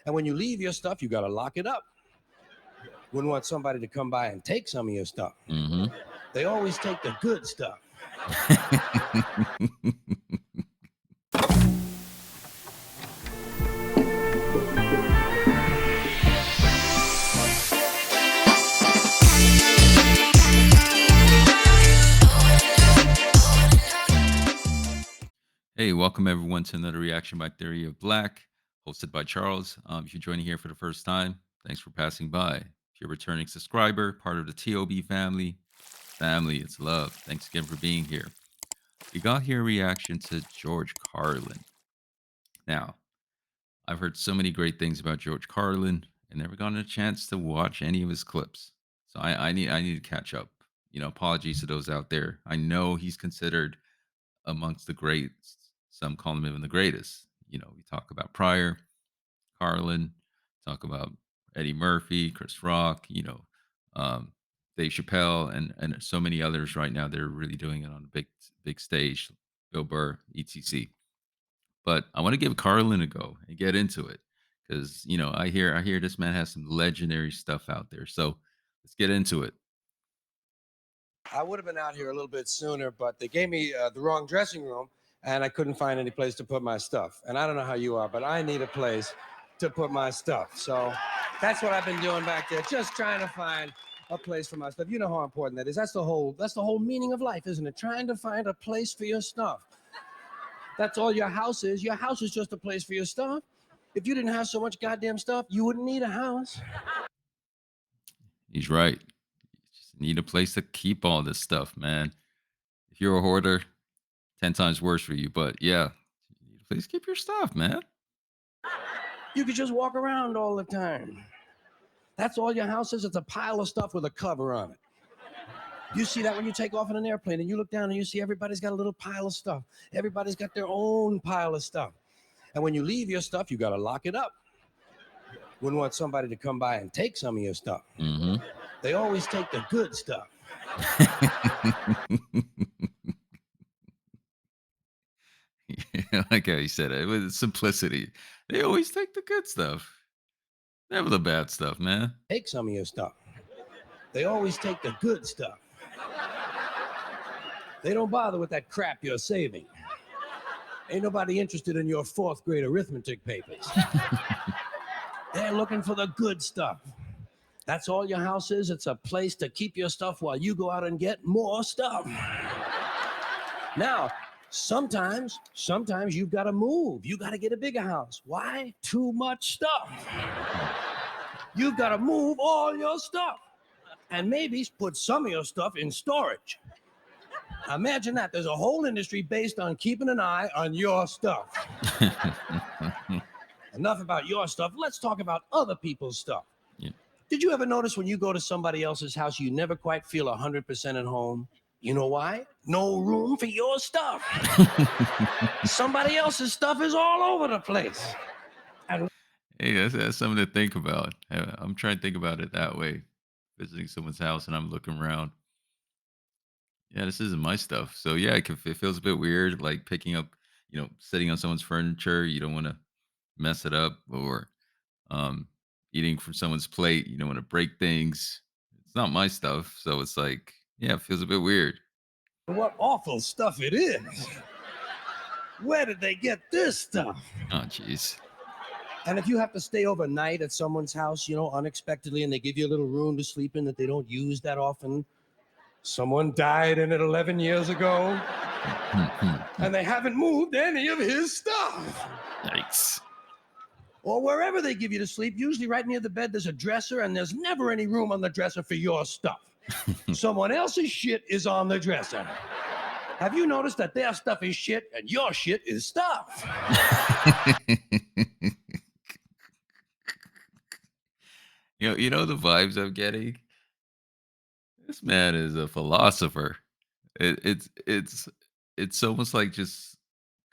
And when you leave your stuff, you got to lock it up. Wouldn't want somebody to come by and take some of your stuff. Mm-hmm. They always take the good stuff. Hey, welcome everyone to another reaction by Theory of Black, hosted by Charles. If you're joining here for the first time, thanks for passing by. If you're a returning subscriber, part of the TOB family, it's love. Thanks again for being here. We got here a reaction to George Carlin. Now, I've heard so many great things about George Carlin and never gotten a chance to watch any of his clips. So I need to catch up. Apologies to those out there. I know he's considered amongst the greats. Some call him even the greatest. We talk about Pryor, Carlin, talk about Eddie Murphy, Chris Rock, um, Dave Chappelle, and so many others right now. They're really doing it on a big stage. Bill Burr, etc. But I want to give Carlin a go and get into it because I hear this man has some legendary stuff out there. So let's get into it. I would have been out here a little bit sooner, but they gave me the wrong dressing room, and I couldn't find any place to put my stuff. And I don't know how you are, but I need a place to put my stuff. So that's what I've been doing back there, just trying to find a place for my stuff. You know how important that is. That's the whole meaning of life, isn't it? Trying to find a place for your stuff. That's all your house is. Your house is just a place for your stuff. If you didn't have so much goddamn stuff, you wouldn't need a house. He's right. You just need a place to keep all this stuff, man. If you're a hoarder, 10 times worse for you. But yeah, you need a place to keep your stuff, man. You could just walk around all the time. That's all your house is. It's a pile of stuff with a cover on it. You see that when you take off in an airplane and you look down and you see everybody's got a little pile of stuff. Everybody's got their own pile of stuff. And when you leave your stuff, you got to lock it up. Wouldn't want somebody to come by and take some of your stuff. Mm-hmm. They always take the good stuff. Like how you said it with simplicity. They always take the good stuff, never the bad stuff, man. Take some of your stuff. They always take the good stuff. They don't bother with that crap you're saving. Ain't nobody interested in your fourth grade arithmetic papers. They're looking for the good stuff. That's all your house is. It's a place to keep your stuff while you go out and get more stuff. Now, sometimes you've got to move. You got to get a bigger house. Why? Too much stuff. You've got to move all your stuff and maybe put some of your stuff in storage. Imagine that. There's a whole industry based on keeping an eye on your stuff. Enough about your stuff. Let's talk about other people's stuff. Yeah. Did you ever notice when you go to somebody else's house, you never quite feel 100% at home? You know why? No room for your stuff. Somebody else's stuff is all over the place. And Hey, that's something to think about. I'm trying to think about it that way. Visiting someone's house and I'm looking around. Yeah, this isn't my stuff. So yeah, it feels a bit weird, like picking up, sitting on someone's furniture. You don't want to mess it up, or um, eating from someone's plate. You don't want to break things. It's not my stuff, so it's like, yeah, it feels a bit weird. what awful stuff it is. Where did they get this stuff? Oh, jeez. And if you have to stay overnight at someone's house, unexpectedly, and they give you a little room to sleep in that they don't use that often, someone died in it 11 years ago, and they haven't moved any of his stuff. Yikes. Or wherever they give you to sleep, usually right near the bed, there's a dresser, and there's never any room on the dresser for your stuff. Someone else's shit is on the dresser. Have you noticed that their stuff is shit and your shit is stuff? You know the vibes I'm getting. This man is a philosopher. It's almost like just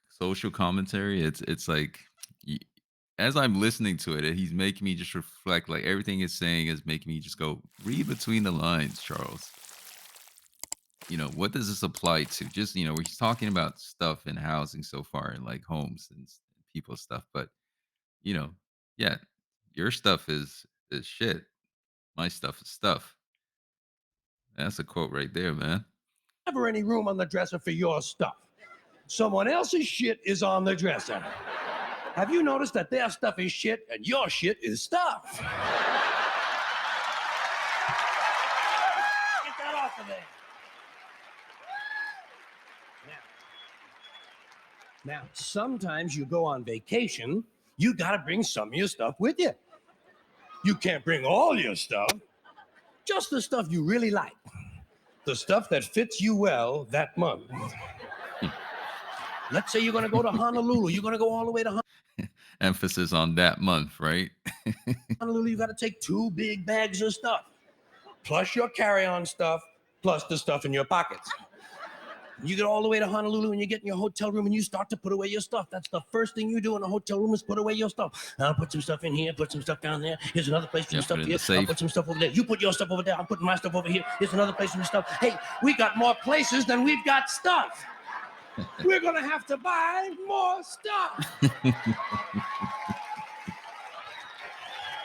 social commentary. It's like y- as I'm listening to it, he's making me just reflect. Like everything he's saying is making me just go read between the lines, Charles. What does this apply to? Just where he's talking about stuff in housing so far, and like homes and people stuff. But you know, yeah, Your stuff is shit. My stuff is stuff. That's a quote right there, man. Never any room on the dresser for your stuff. Someone else's shit is on the dresser. Have you noticed that their stuff is shit and your shit is stuff? Get that off of there. Now, sometimes you go on vacation, you got to bring some of your stuff with you. You can't bring all your stuff, just the stuff you really like, the stuff that fits you well that month. Let's say you're going to go to Honolulu. You're going to go all the way to Emphasis on that month, right? Honolulu. You got to take 2 big bags of stuff, plus your carry-on stuff, plus the stuff in your pockets. You get all the way to Honolulu and you get in your hotel room and you start to put away your stuff. That's the first thing you do in a hotel room is put away your stuff. I'll put some stuff in here, put some stuff down there. Here's another place for Yeah, your put stuff it in here. the I'll safe. put some stuff over there. You put your stuff over there. I'm putting my stuff over here. Here's another place for your stuff. Hey, we got more places than we've got stuff. We're going to have to buy more stuff.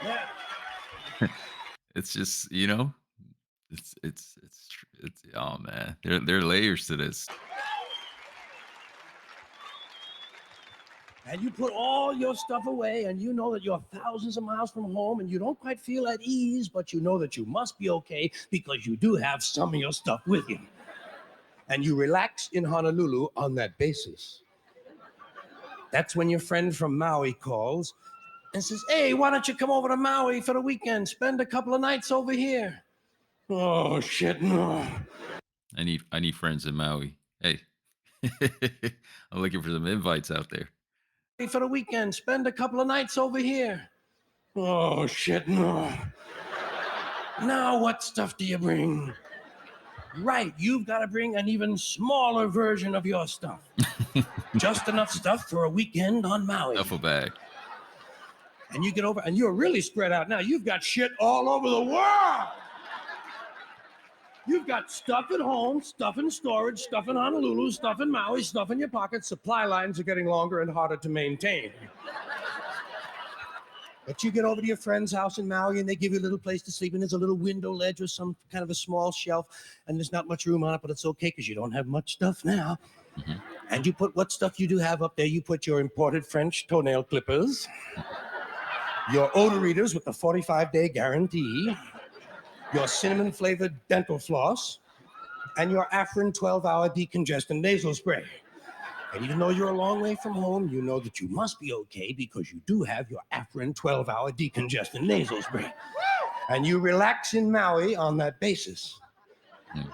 Yeah. It's just, it's oh man. There are layers to this. And you put all your stuff away and you know that you're thousands of miles from home and you don't quite feel at ease, but you know that you must be okay because you do have some of your stuff with you. And you relax in Honolulu on that basis. That's when your friend from Maui calls and says, "Hey, why don't you come over to Maui for the weekend? Spend a couple of nights over here." Oh, shit, no. I need friends in Maui. Hey. I'm looking for some invites out there. For the weekend, spend a couple of nights over here. Oh, shit, no. Now, what stuff do you bring? Right, you've got to bring an even smaller version of your stuff. Just enough stuff for a weekend on Maui. Duffel bag. And you get over, and you're really spread out now. You've got shit all over the world. You've got stuff at home, stuff in storage, stuff in Honolulu, stuff in Maui, stuff in your pockets. Supply lines are getting longer and harder to maintain. But you get over to your friend's house in Maui and they give you a little place to sleep, and there's a little window ledge with some kind of a small shelf, and there's not much room on it, but it's okay because you don't have much stuff now. Mhm. And you put what stuff you do have up there. You put your imported French toenail clippers, your odor readers with the 45-day guarantee, your cinnamon flavored dental floss, and your Afrin 12-hour decongestant nasal spray. And even though you're a long way from home, you know that you must be okay because you do have your Afrin 12-hour decongestant nasal spray. And you relax in Maui on that basis. Mm.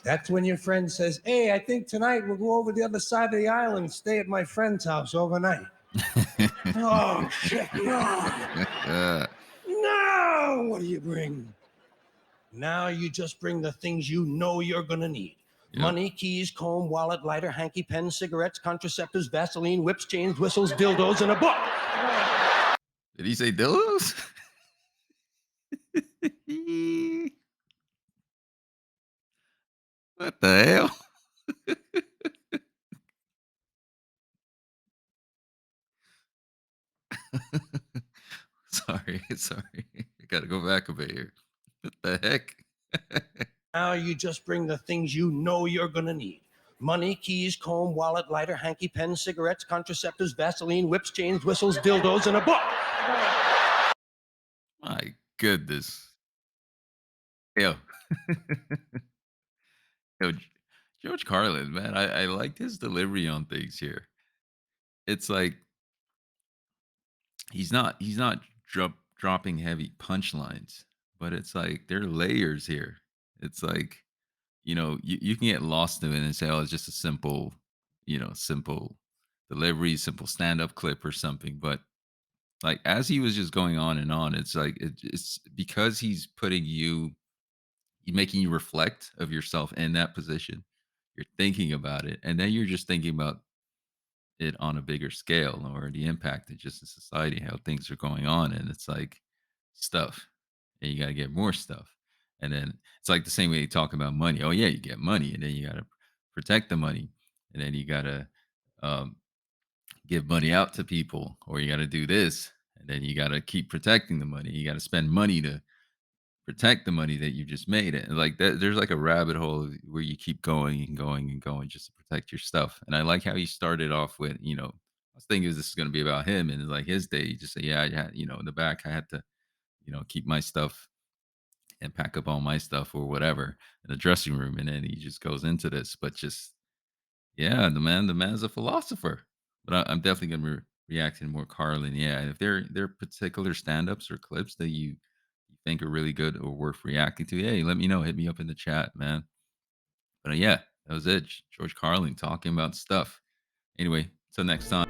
That's when your friend says, "Hey, I think tonight we'll go over the other side of the island, stay at my friend's house overnight." Oh, shit, no. Now, what do you bring? Now you just bring the things you know you're going to need. Yep. Money, keys, comb, wallet, lighter, hanky, pen, cigarettes, contraceptives, Vaseline, whips, chains, whistles, dildos, and a book. Did he say dildos? What the hell? Sorry. I gotta go back a bit here. What the heck? Now you just bring the things you know you're going to need. Money, keys, comb, wallet, lighter, hanky, pen, cigarettes, contraceptives, Vaseline, whips, chains, whistles, dildos, and a book. My goodness. Yo. Yo, George Carlin, man, I liked his delivery on things here. It's like he's not dropping heavy punchlines, but it's like there are layers here. It's like, you can get lost in it and say, oh, it's just a simple delivery, simple stand-up clip or something. But like as he was just going on and on, it's like it's because he's making you reflect of yourself in that position. You're thinking about it, and then you're just thinking about it on a bigger scale or the impact of just in society, how things are going on. And it's like stuff. And you gotta get more stuff. And then it's like the same way you talk about money. Oh yeah, you get money, and then you gotta protect the money. And then you gotta um give money out to people, or you gotta do this. and then you got to keep protecting the money. You got to spend money to protect the money that you just made it. And like that, there's like a rabbit hole where you keep going and going and going just to protect your stuff. And I like how he started off with, I was thinking this is going to be about him and like his day. He just say, yeah, I had, in the back, I had to, keep my stuff and pack up all my stuff or whatever in the dressing room. And then he just goes into this, but just, yeah, the man's a philosopher. But I'm definitely going to react to more Carlin. Yeah. And if there are particular stand-ups or clips that you think are really good or worth reacting to, hey, let me know. Hit me up in the chat, man. But yeah, that was it. George Carlin talking about stuff. Anyway, till next time.